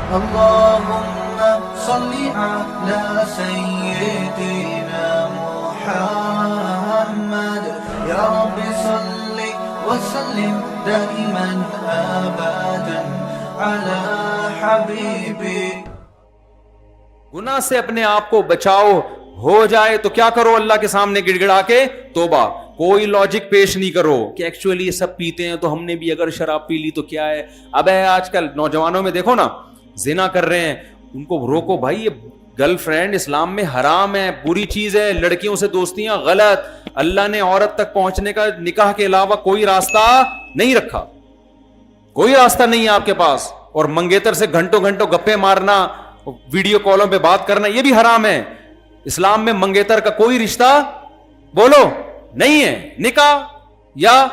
اللهم صل على سيدنا محمد يا رب صل وسلم دائما ابدا على حبيبي. گناہ سے اپنے آپ کو بچاؤ. ہو جائے تو کیا کرو؟ اللہ کے سامنے گڑ گڑا کے توبہ. کوئی لاجک پیش نہیں کرو کہ ایکچولی یہ سب پیتے ہیں تو ہم نے بھی اگر شراب پی لی تو کیا ہے. اب ہے آج کل نوجوانوں میں دیکھو نا, زنا کر رہے ہیں, ان کو روکو بھائی, یہ گرل فرینڈ اسلام میں حرام ہے, بری چیز ہے. لڑکیوں سے دوستیاں غلط. اللہ نے عورت تک پہنچنے کا نکاح کے علاوہ کوئی راستہ نہیں رکھا, کوئی راستہ نہیں ہے آپ کے پاس. اور منگیتر سے گھنٹوں گھنٹوں گپے مارنا, ویڈیو کالوں پہ بات کرنا, یہ بھی حرام ہے. اسلام میں منگیتر کا کوئی رشتہ بولو نہیں ہے. نکاح یا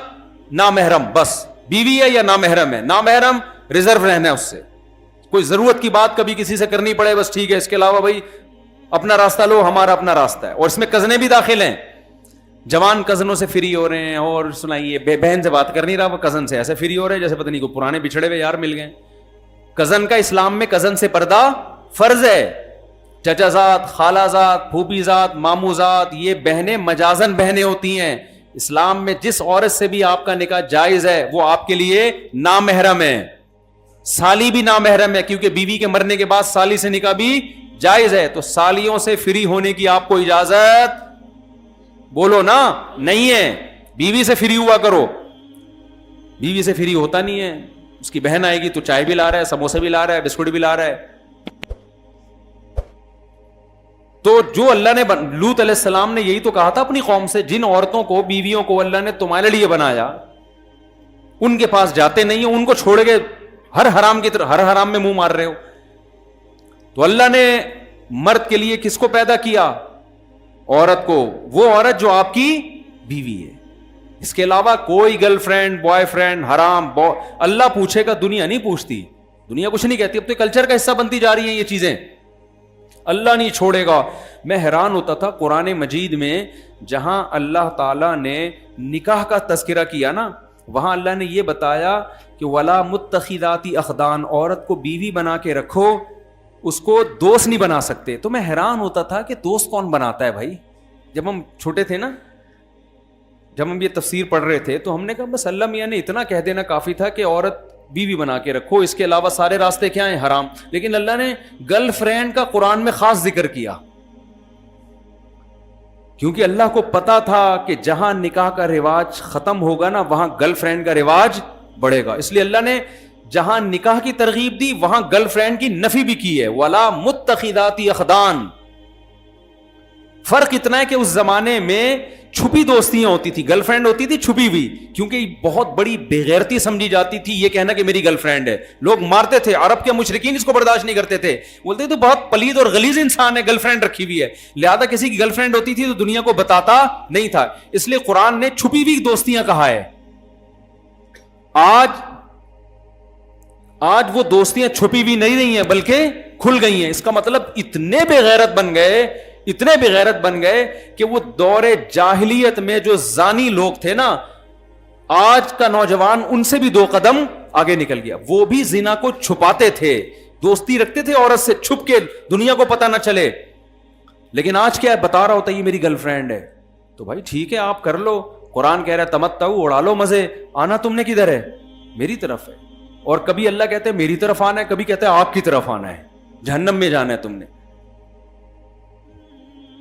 نامحرم, بس بیوی ہے یا نامحرم ہے. نامحرم ریزرو رہنا ہے اس سے. کوئی ضرورت کی بات کبھی کسی سے کرنی پڑے بس ٹھیک ہے, اس کے علاوہ بھائی اپنا راستہ لو, ہمارا اپنا راستہ ہے. اور اس میں کزنیں بھی داخل ہیں. جوان کزنوں سے فری ہو رہے ہیں, اور سنائیے بہن سے بات کر نہیں رہا, وہ کزن سے ایسے فری ہو رہے ہیں جیسے پتہ نہیں کو پرانے بچھڑے ہوئے یار مل گئے. کزن کا اسلام میں کزن سے پردہ فرض ہے. چچا زاد, خالہ زاد, پھوپھی زاد, مامو زاد, یہ بہنیں مجازن بہنیں ہوتی ہیں. اسلام میں جس عورت سے بھی آپ کا نکاح جائز ہے وہ آپ کے لیے نامحرم ہے. سالی بھی نامحرم ہے, کیونکہ بیوی کے مرنے کے بعد سالی سے نکاح بھی جائز ہے. تو سالیوں سے فری ہونے کی آپ کو اجازت بولو نا نہیں ہے. بیوی سے فری ہوا کرو. بیوی سے فری ہوتا نہیں ہے. اس کی بہن آئے گی تو چائے بھی لا رہا ہے, سموسے بھی لا رہا ہے, بسکٹ بھی لا رہا ہے. تو جو اللہ نے لوط علیہ السلام نے یہی تو کہا تھا اپنی قوم سے, جن عورتوں کو, بیویوں کو اللہ نے تمہارے لیے بنایا ان کے پاس جاتے نہیں ہو, ان کو چھوڑ کے ہر حرام کی طرف, ہر حرام میں منہ مار رہے ہو. تو اللہ نے مرد کے لیے کس کو پیدا کیا؟ عورت کو. وہ عورت جو آپ کی بیوی ہے. اس کے علاوہ کوئی گرل فرینڈ, بوائے فرینڈ حرام. اللہ پوچھے گا, دنیا نہیں پوچھتی. دنیا کچھ نہیں کہتی. اب تو کلچر کا حصہ بنتی جا رہی ہیں یہ چیزیں. اللہ نہیں چھوڑے گا. میں حیران ہوتا تھا قرآن مجید میں جہاں اللہ تعالیٰ نے نکاح کا تذکرہ کیا نا, وہاں اللہ نے یہ بتایا کہ ولا متخذات اخدان, عورت کو بیوی بنا کے رکھو, اس کو دوست نہیں بنا سکتے. تو میں حیران ہوتا تھا کہ دوست کون بناتا ہے بھائی. جب ہم چھوٹے تھے نا, جب ہم یہ تفسیر پڑھ رہے تھے تو ہم نے کہا بس اللہ میاں نے اتنا کہہ دینا کافی تھا کہ عورت بیوی بنا کے رکھو, اس کے علاوہ سارے راستے کیا ہیں؟ حرام. لیکن اللہ نے گرل فرینڈ کا قرآن میں خاص ذکر کیا, کیونکہ اللہ کو پتا تھا کہ جہاں نکاح کا رواج ختم ہوگا نا وہاں گرل فرینڈ کا رواج بڑھے گا. اس لیے اللہ نے جہاں نکاح کی ترغیب دی وہاں گرل فرینڈ کی نفی بھی کی ہے. ولا متخذات اخدان. فرق اتنا ہے کہ اس زمانے میں چھپی دوستیاں ہوتی تھی, گرل فرینڈ ہوتی تھی چھپی ہوئی, کیونکہ بہت بڑی بےغیرتی سمجھی جاتی تھی یہ کہنا کہ میری گرل فرینڈ ہے. لوگ مارتے تھے, عرب کے مشرکین اس کو برداشت نہیں کرتے تھے, بولتے تو بہت پلید اور غلیظ انسان ہے, گرل فرینڈ رکھی ہوئی ہے. لہذا کسی کی گرل فرینڈ ہوتی تھی تو دنیا کو بتاتا نہیں تھا. اس لیے قرآن نے چھپی ہوئی دوستیاں کہا ہے. آج وہ دوستیاں چھپی ہوئی نہیں رہی ہیں بلکہ کھل گئی ہیں. اس کا مطلب اتنے بے غیرت بن گئے کہ وہ دور جاہلیت میں جو زانی لوگ تھے نا, آج کا نوجوان ان سے بھی 2 قدم آگے نکل گیا. وہ بھی زنا کو چھپاتے تھے, دوستی رکھتے تھے عورت سے چھپ کے, دنیا کو پتہ نہ چلے. لیکن آج کیا ہے, بتا رہا ہوتا ہے یہ میری گرل فرینڈ ہے. تو بھائی ٹھیک ہے آپ کر لو, قرآن کہہ رہا ہے تمتعوا, اڑا لو مزے. آنا تم نے کدھر ہے؟ میری طرف ہے. اور کبھی اللہ کہتے ہیں میری طرف آنا ہے, کبھی کہتے ہیں آپ کی طرف آنا ہے, جہنم میں جانا ہے تم نے.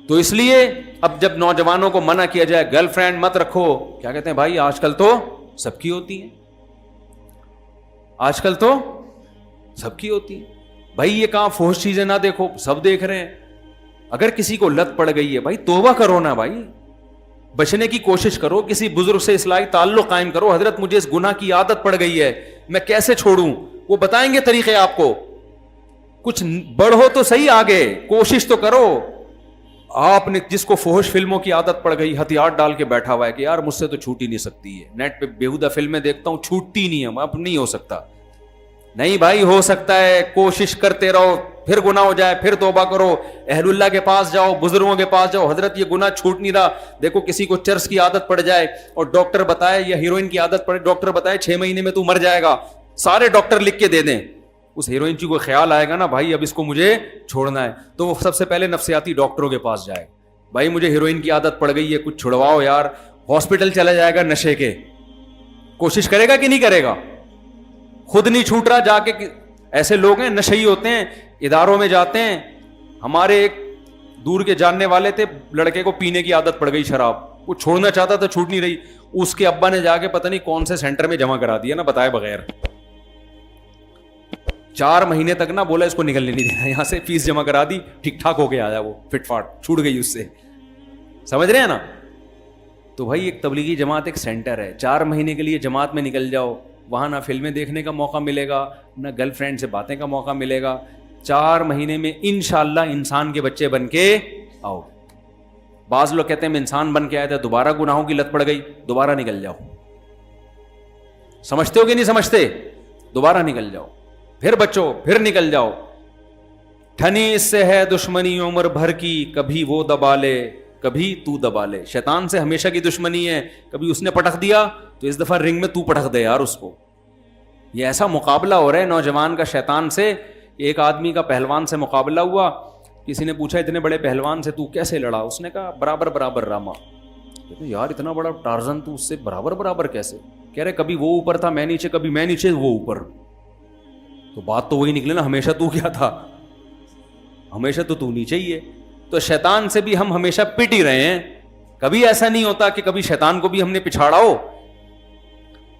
تو اس لیے اب جب نوجوانوں کو منع کیا جائے گرل فرینڈ مت رکھو, کیا کہتے ہیں بھائی آج کل تو سب کی ہوتی ہیں, آج کل تو سب کی ہوتی ہیں. بھائی یہ کہاں فحش چیزیں نہ دیکھو, سب دیکھ رہے ہیں. اگر کسی کو لت پڑ گئی ہے بھائی توبہ کرو نا بھائی, بچنے کی کوشش کرو, کسی بزرگ سے اصلاحی تعلق قائم کرو. حضرت مجھے اس گناہ کی عادت پڑ گئی ہے, میں کیسے چھوڑوں؟ وہ بتائیں گے طریقے آپ کو. کچھ بڑھو تو صحیح, آگے کوشش تو کرو. آپ نے جس کو فحش فلموں کی عادت پڑ گئی, ہتھیار ڈال کے بیٹھا ہوا ہے کہ یار مجھ سے تو چھوٹ ہی نہیں سکتی ہے, نیٹ پہ بیہودہ فلمیں دیکھتا ہوں, چھوٹتی نہیں ہے, اب نہیں ہو سکتا. نہیں بھائی ہو سکتا ہے, کوشش کرتے رہو, پھر گناہ ہو جائے پھر توبہ کرو, اہل اللہ کے پاس جاؤ, بزرگوں کے پاس جاؤ, حضرت یہ گناہ چھوٹ نہیں رہا. دیکھو کسی کو چرس کی عادت پڑ جائے اور ڈاکٹر بتائے, یا ہیروئن کی عادت پڑے, ڈاکٹر بتائے 6 مہینے میں تو مر جائے گا, سارے ڈاکٹر لکھ کے دے دیں, اس ہیروئن چی کو خیال آئے گا نا بھائی اب اس کو مجھے چھوڑنا ہے, تو وہ سب سے پہلے نفسیاتی ڈاکٹروں کے پاس جائے, بھائی مجھے ہیروئن کی عادت پڑ گئی ہے, کچھ چھڑواؤ یار. ہاسپٹل چلا جائے گا نشے کے, کوشش کرے گا کہ نہیں کرے گا؟ خود نہیں چھوٹ رہا, جا کے ایسے لوگ ہیں نشئی ہوتے ہیں, اداروں میں جاتے ہیں. ہمارے ایک دور کے جاننے والے تھے, لڑکے کو پینے کی عادت پڑ گئی شراب, وہ چھوڑنا چاہتا تھا چھوٹ نہیں رہی, اس کے ابا نے جا کے پتہ نہیں کون سے سینٹر میں جمع کرا دیا نا بتائے بغیر. 4 مہینے تک نا بولا اس کو نکلنے نہیں دینا یہاں سے, فیس جمع کرا دی, ٹھیک ٹھاک ہو کے آیا, وہ فٹ فاٹ چھوٹ گئی اس سے. سمجھ رہے ہیں نا؟ تو بھائی ایک تبلیغی جماعت ایک سینٹر ہے, 4 مہینے کے لیے جماعت میں نکل جاؤ, وہاں نہ فلمیں دیکھنے کا موقع ملے گا, نہ گرل فرینڈ سے باتیں کا موقع ملے گا. 4 مہینے میں انشاءاللہ انسان کے بچے بن کے آؤ. بعض لوگ کہتے ہیں میں انسان بن کے آیا تھا, دوبارہ گناہوں کی لت پڑ گئی, دوبارہ نکل جاؤ. سمجھتے ہو کہ نہیں سمجھتے؟ دوبارہ نکل جاؤ, پھر بچو, پھر نکل جاؤ. ٹھنی اس سے ہے دشمنی عمر بھر کی, کبھی وہ دبا لے کبھی تو دبا لے. شیطان سے ہمیشہ کی دشمنی ہے, کبھی اس نے پٹخ دیا تو اس دفعہ رنگ میں تو پٹخ دے یار اس کو. یہ ایسا مقابلہ ہو رہا ہے نوجوان کا شیطان سے. ایک آدمی کا پہلوان سے مقابلہ ہوا, کسی نے پوچھا اتنے بڑے پہلوان سے تو کیسے لڑا؟ اس نے کہا برابر برابر راما. کہتے یار اتنا بڑا ٹارزن تو اس سے برابر برابر کیسے؟ کہہ رہے کبھی وہ اوپر تھا میں نیچے, کبھی میں نیچے وہ اوپر. تو بات تو وہی نکلے نا, ہمیشہ تو کیا تھا؟ ہمیشہ تو نیچے ہی ہے. تو شیطان سے بھی ہم ہمیشہ پٹ ہی رہے ہیں, کبھی ایسا نہیں ہوتا کہ کبھی شیطان کو بھی ہم نے پچھاڑا ہو.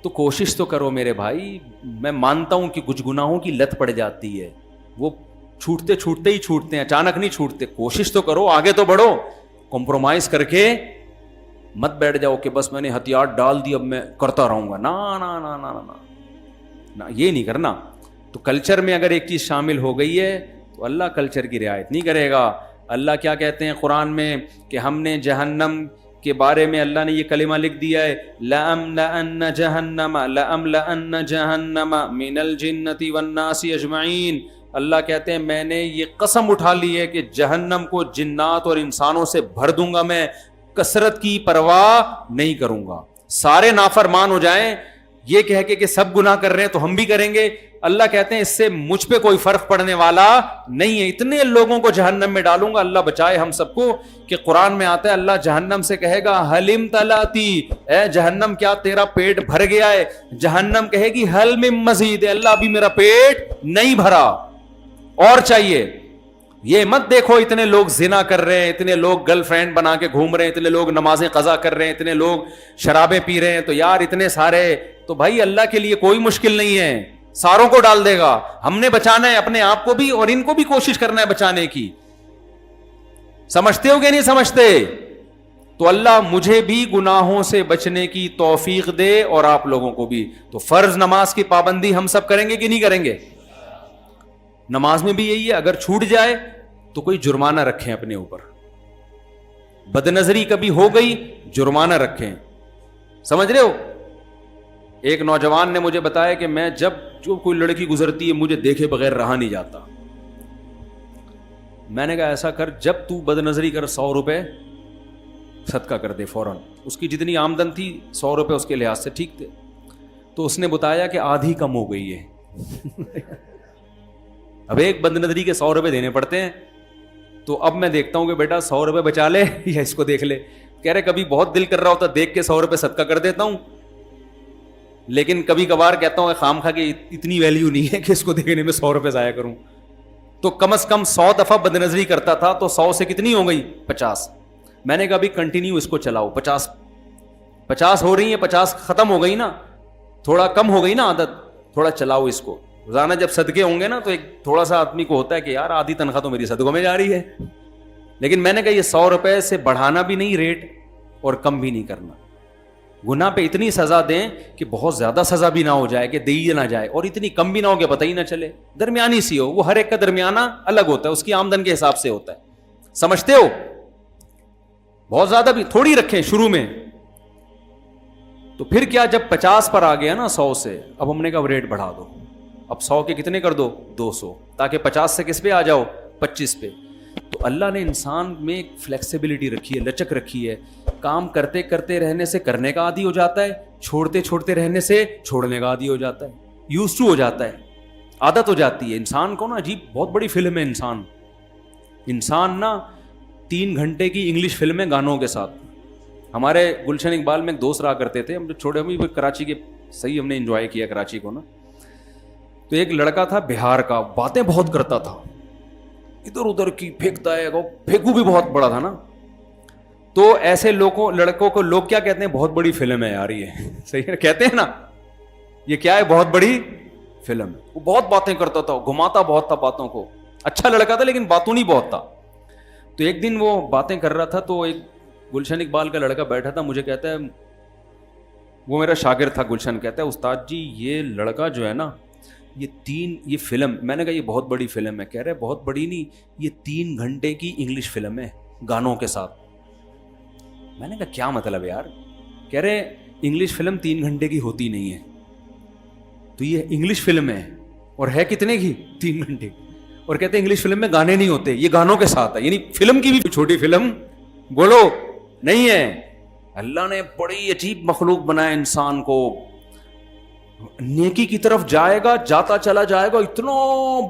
تو کوشش تو کرو میرے بھائی. میں مانتا ہوں کہ کچھ گناہوں کی لت پڑ جاتی ہے, وہ چھوٹتے چھوٹتے ہی چھوٹتے ہیں, اچانک نہیں چھوٹتے. کوشش تو کرو, آگے تو بڑھو, کمپرومائز کر کے مت بیٹھ جاؤ کہ بس میں نے ہتھیار ڈال دی اب میں کرتا رہوں گا. نا نا نا نا نا نا, یہ نہیں کرنا. تو کلچر میں اگر ایک چیز شامل ہو گئی ہے تو اللہ کلچر کی رعایت نہیں کرے گا. اللہ کیا کہتے ہیں قرآن میں کہ ہم نے جہنم کے بارے میں اللہ نے یہ کلمہ لکھ دیا ہے, لَأَمْلَأَنَّ جَهَنَّمَ مِنَ الْجِنَّةِ وَالنَّاسِ أَجْمَعِينَ. اللہ کہتے ہیں میں نے یہ قسم اٹھا لی ہے کہ جہنم کو جنات اور انسانوں سے بھر دوں گا, میں کثرت کی پرواہ نہیں کروں گا. سارے نافرمان ہو جائیں یہ کہہ کے کہ سب گناہ کر رہے ہیں تو ہم بھی کریں گے. اللہ کہتے ہیں اس سے مجھ پہ کوئی فرق پڑنے والا نہیں ہے, اتنے لوگوں کو جہنم میں ڈالوں گا. اللہ بچائے ہم سب کو. کہ قرآن میں آتا ہے اللہ جہنم سے کہے گا حلم تلاتی, اے جہنم کیا تیرا پیٹ بھر گیا ہے؟ جہنم کہے گی حل من مزید, اللہ ابھی میرا پیٹ نہیں بھرا, اور چاہیے. یہ مت دیکھو اتنے لوگ زنا کر رہے ہیں, اتنے لوگ گرل فرینڈ بنا کے گھوم رہے ہیں, اتنے لوگ نمازیں قضا کر رہے ہیں, اتنے لوگ شرابیں پی رہے ہیں, تو یار اتنے سارے, تو بھائی اللہ کے لیے کوئی مشکل نہیں ہے, ساروں کو ڈال دے گا. ہم نے بچانا ہے اپنے آپ کو بھی اور ان کو بھی کوشش کرنا ہے بچانے کی. سمجھتے ہو کہ نہیں سمجھتے؟ تو اللہ مجھے بھی گناہوں سے بچنے کی توفیق دے اور آپ لوگوں کو بھی. تو فرض نماز کی پابندی ہم سب کریں گے کہ نہیں کریں گے؟ نماز میں بھی یہی ہے, اگر چھوٹ جائے تو کوئی جرمانہ رکھیں اپنے اوپر. بد نظری کبھی ہو گئی جرمانہ رکھیں. سمجھ رہے ہو؟ ایک نوجوان نے مجھے بتایا کہ میں جب جو کوئی لڑکی گزرتی ہے مجھے دیکھے بغیر رہا نہیں جاتا. میں نے کہا ایسا کر, جب تو بد نظری کر 100 روپے صدقہ کر دے فوراً. اس کی جتنی آمدن تھی 100 روپے اس کے لحاظ سے ٹھیک تھے. تو اس نے بتایا کہ آدھی کم ہو گئی ہے. اب ایک بد نظری کے 100 روپے دینے پڑتے ہیں. تو اب میں دیکھتا ہوں کہ بیٹا 100 روپے بچا لے یا اس کو دیکھ لے. کہہ رہے کبھی بہت دل کر رہا ہوتا دیکھ کے 100 روپے صدقہ کر دیتا ہوں, لیکن کبھی کبھار کہتا ہوں خام خواہ کہ اتنی ویلیو نہیں ہے کہ اس کو دیکھنے میں 100 روپے ضائع کروں. تو کم از کم 100 دفعہ بد نظری کرتا تھا تو 100 سے کتنی ہو گئی؟ 50. میں نے کہا ابھی کنٹینیو اس کو چلاؤ. 50 ہو رہی ہیں, 50 ختم ہو گئی نا, تھوڑا کم ہو گئی نا عادت, تھوڑا چلاؤ اس کو. روزانہ جب صدقے ہوں گے نا تو ایک تھوڑا سا آدمی کو ہوتا ہے کہ یار آدھی تنخواہ تو میری صدقوں میں جا رہی ہے. لیکن میں نے کہا یہ 100 روپے سے بڑھانا بھی نہیں ریٹ اور کم بھی نہیں کرنا. گناہ پہ اتنی سزا دیں کہ بہت زیادہ سزا بھی نہ ہو جائے کہ دی نہ جائے, اور اتنی کم بھی نہ ہو کہ پتہ ہی نہ چلے, درمیانی سی ہو. وہ ہر ایک کا درمیانہ الگ ہوتا ہے, اس کی آمدن کے حساب سے ہوتا ہے. سمجھتے ہو؟ بہت زیادہ بھی تھوڑی رکھیں شروع میں. تو پھر کیا جب 50 پر آ گیا نا 100 سے, اب ہم نے کہا ریٹ بڑھا دو. اب 100 کے کتنے کر دو؟ 200, تاکہ 50 سے کس پہ آ جاؤ؟ 25 پہ. تو اللہ نے انسان میں ایک فلیکسیبلٹی رکھی ہے, لچک رکھی ہے. کام کرتے کرتے رہنے سے کرنے کا عادی ہو جاتا ہے, چھوڑتے چھوڑتے رہنے سے چھوڑنے کا عادی ہو جاتا ہے, یوز ٹو ہو جاتا ہے. عادت ہو جاتی ہے انسان کو نا. عجیب بہت بڑی فلم ہے انسان نا 3 گھنٹے کی انگلش فلم ہے گانوں کے ساتھ. ہمارے گلشن اقبال میں ایک دوست رہا کرتے تھے, ہم جو چھوٹے ہم کراچی کے صحیح ہم نے انجوائے کیا کراچی کو نا. تو ایک لڑکا تھا بہار کا, باتیں بہت کرتا تھا, ادھر ادھر کی پھینکتا ہے, پھینکو بھی بہت بڑا تھا نا. تو ایسے لڑکوں کو لوگ کیا کہتے ہیں, بہت بڑی فلم ہے یار یہ, صحیح ہے کہتے ہیں نا, یہ کیا ہے بہت بڑی فلم. وہ بہت باتیں کرتا تھا, گھماتا بہت تھا باتوں کو, اچھا لڑکا تھا لیکن باتوں نہیں بہت تھا. تو ایک دن وہ باتیں کر رہا تھا, تو ایک گلشن اقبال کا لڑکا بیٹھا تھا, مجھے کہتا ہے, وہ میرا شاگرد تھا گلشن, کہتا ہے استاد جی یہ لڑکا جو ہے نا یہ فلم, میں نے کہا یہ بہت بڑی فلم ہے. کہہ رہے بہت بڑی نہیں, یہ 3 گھنٹے کی انگلش فلم ہے گانوں کے ساتھ. میں نے کہا کیا مطلب ہے یار؟ کہہ رہے انگلش فلم 3 گھنٹے کی ہوتی نہیں ہے, تو یہ انگلش فلم ہے اور ہے کتنے کی 3 گھنٹے, اور کہتے ہیں انگلش فلم میں گانے نہیں ہوتے, یہ گانوں کے ساتھ ہے. یعنی فلم کی بھی چھوٹی فلم بولو نہیں ہے. اللہ نے بڑی عجیب مخلوق بنایا انسان کو, نیکی کی طرف جائے گا, جاتا چلا جائے گا, اتنا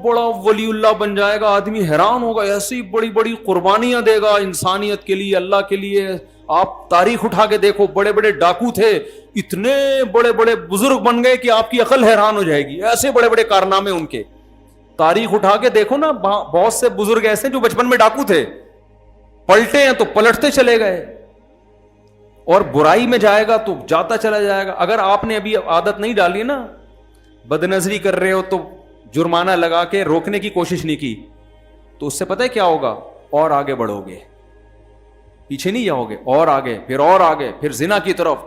بڑا ولی اللہ بن جائے گا, آدمی حیران ہوگا, ایسی بڑی بڑی قربانیاں دے گا انسانیت کے لیے, اللہ کے لیے. آپ تاریخ اٹھا کے دیکھو, بڑے بڑے ڈاکو تھے, اتنے بڑے بڑے بزرگ بن گئے کہ آپ کی عقل حیران ہو جائے گی, ایسے بڑے بڑے کارنامے ان کے. تاریخ اٹھا کے دیکھو نا, بہت سے بزرگ ایسے جو بچپن میں ڈاکو تھے, پلٹے ہیں تو پلٹتے چلے گئے, اور برائی میں جائے گا تو جاتا چلا جائے گا. اگر آپ نے ابھی عادت نہیں ڈالی نا, بد نظری کر رہے ہو تو جرمانہ لگا کے روکنے کی کوشش نہیں کی, تو اس سے پتہ ہے کیا ہوگا, اور آگے بڑھو گے, پیچھے نہیں جاؤ گے, اور آگے, پھر اور آگے, پھر زنا کی طرف.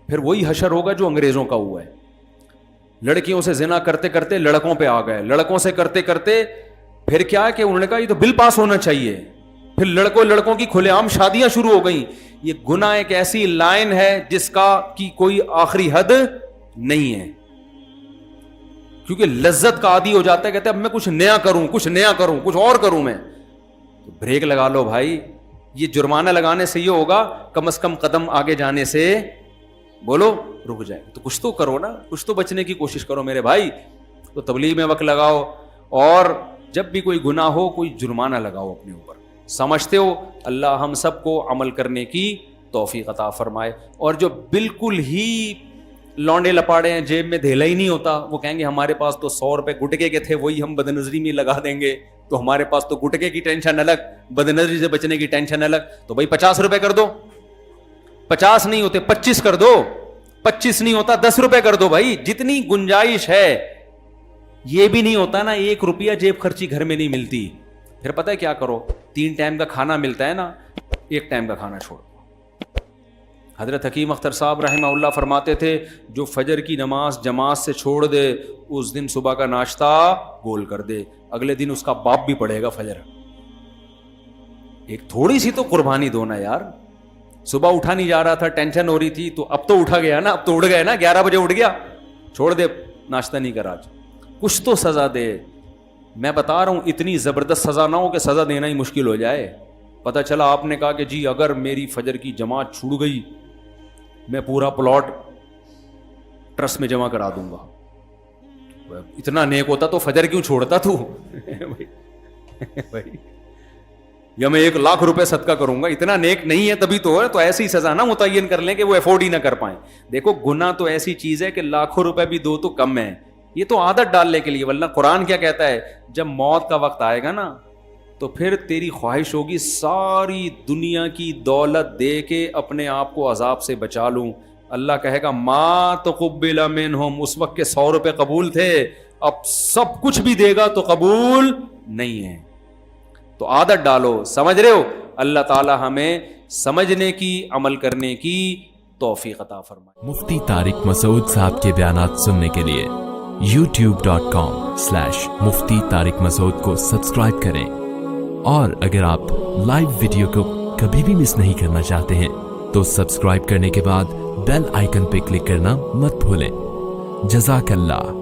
پھر وہی حشر ہوگا جو انگریزوں کا ہوا ہے. لڑکیوں سے زنا کرتے کرتے لڑکوں پہ آ گئے, لڑکوں سے کرتے کرتے پھر کیا ہے کہ انہوں نے کہا یہ تو بل پاس ہونا چاہیے, پھر لڑکوں کی کھلے عام شادیاں شروع ہو گئیں. یہ گناہ ایک ایسی لائن ہے جس کا کی کوئی آخری حد نہیں ہے, کیونکہ لذت کا عادی ہو جاتا ہے, کہتے ہیں اب میں کچھ نیا کروں, کچھ اور کروں میں. تو بریک لگا لو بھائی, یہ جرمانہ لگانے سے یہ ہوگا, کم از کم قدم آگے جانے سے بولو رک جائے. تو کچھ تو کرو نا, کچھ تو بچنے کی کوشش کرو میرے بھائی. تو تبلیغ میں وقت لگاؤ, اور جب بھی کوئی گناہ ہو کوئی جرمانہ لگاؤ اپنے اوپر. سمجھتے ہو اللہ ہم سب کو عمل کرنے کی توفیق عطا فرمائے. اور جو بالکل ہی لونڈے لپاڑے ہیں, جیب میں دھیلا ہی نہیں ہوتا, وہ کہیں گے ہمارے پاس تو 100 روپے گٹکے کے تھے, وہی ہم بدنظری میں لگا دیں گے, تو ہمارے پاس تو گٹکے کی ٹینشن الگ, بدنظری سے بچنے کی ٹینشن الگ. تو بھائی 50 روپے کر دو, 50 نہیں ہوتے 25 کر دو, 25 نہیں ہوتا 10 روپے کر دو بھائی, جتنی گنجائش ہے. یہ بھی نہیں ہوتا نا 1 روپیہ جیب خرچی گھر میں نہیں ملتی, پھر پتہ ہے کیا کرو, 3 ٹائم کا کھانا ملتا ہے نا, 1 ٹائم کا کھانا چھوڑ. حضرت حکیم اختر صاحب رحمہ اللہ فرماتے تھے, جو فجر کی نماز جماعت سے چھوڑ دے, اس دن صبح کا ناشتہ گول کر دے, اگلے دن اس کا باپ بھی پڑھے گا فجر. ایک تھوڑی سی تو قربانی دو نا یار. صبح اٹھا نہیں جا رہا تھا, ٹینشن ہو رہی تھی, تو اب تو اٹھا گیا نا, اب تو اٹھ گئے نا, 11 بجے اٹھ گیا, چھوڑ دے ناشتہ نہیں کرا, کچھ تو سزا دے. میں بتا رہا ہوں اتنی زبردست سزا نہ ہو کہ سزا دینا ہی مشکل ہو جائے. پتہ چلا آپ نے کہا کہ جی اگر میری فجر کی جماعت چھوٹ گئی, میں پورا پلاٹ ٹرسٹ میں جمع کرا دوں گا. اتنا نیک ہوتا تو فجر کیوں چھوڑتا تو بھائی, یا میں 1 لاکھ روپے صدقہ کروں گا, اتنا نیک نہیں ہے تبھی تو ہے. تو ایسی سزا نہ متعین کر لیں کہ وہ افورڈ ہی نہ کر پائیں. دیکھو گناہ تو ایسی چیز ہے کہ لاکھوں روپے بھی دو تو کم ہے, یہ تو عادت ڈالنے کے لیے. ورنہ قرآن کیا کہتا ہے, جب موت کا وقت آئے گا نا, تو پھر تیری خواہش ہوگی ساری دنیا کی دولت دے کے اپنے آپ کو عذاب سے بچا لوں. اللہ کہے گا ما تقبل منہم, اس وقت کے 100 روپے قبول تھے, اب سب کچھ بھی دے گا تو قبول نہیں ہے. تو عادت ڈالو, سمجھ رہے ہو. اللہ تعالی ہمیں سمجھنے کی, عمل کرنے کی توفیق عطا فرمائے. مفتی طارق مسعود صاحب کے بیانات سننے کے لیے youtube.com/مفتی طارق مسعود کو سبسکرائب کریں, اور اگر آپ لائیو ویڈیو کو کبھی بھی مس نہیں کرنا چاہتے ہیں تو سبسکرائب کرنے کے بعد بیل آئیکن پہ کلک کرنا مت بھولیں. جزاک اللہ.